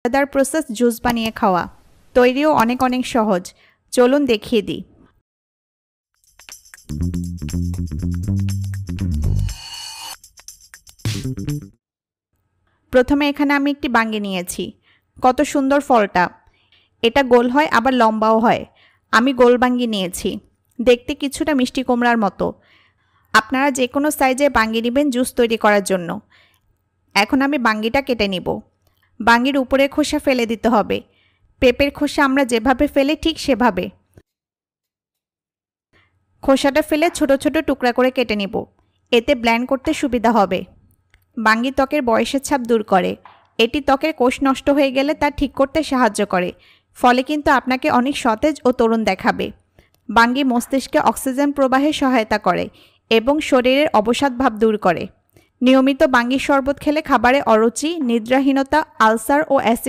মজাদার process juice বানিয়ে খাওয়া। তৈরিও অনেক অনেক সহজ। চলুন দেখিয়ে দিই। প্রথমে এখানে আমি একটি বাঙ্গি নিয়েছি। কত সুন্দর ফলটা। এটা গোল হয় আবার লম্বাও হয়। আমি গোল বাঙ্গি নিয়েছি। দেখতে কিছুটা মিষ্টি কুমড়ার মতো। আপনারা যে কোনো সাইজের বাঙ্গি নেবেন জুস তৈরি করার জন্য। এখন আমি বাঙ্গিটা কেটে নিব। বাঙ্গির উপরের খোসা ফেলে দিতে হবে। পেঁপের খোসা আমরা যেভাবে ফেলি ঠিক সেভাবে। খোসাটা ফেলে ছোট ছোট টুকরা করে কেটে নিব। এতে ব্লেন্ড করতে সুবিধা হবে। বাঙ্গি ত্বকের বয়সের ছাপ দূর করে। এটি ত্বকের কোষ নষ্ট হয়ে গেলে তা ঠিক করতে সাহায্য করে। ফলে কিন্তু আপনাকে অনেক সতেজ ও তরুণ দেখাবে। বাঙ্গি মস্তিষ্কে অক্সিজেন প্রবাহে সহায়তা করে এবং শরীরের অবসাদ ভাব দূর করে। নিয়মিত বাঙ্গির শরবত খেলে খাবারে অরুচি, নিদ্রাহীনতা, আলসার ও অ্যাসিড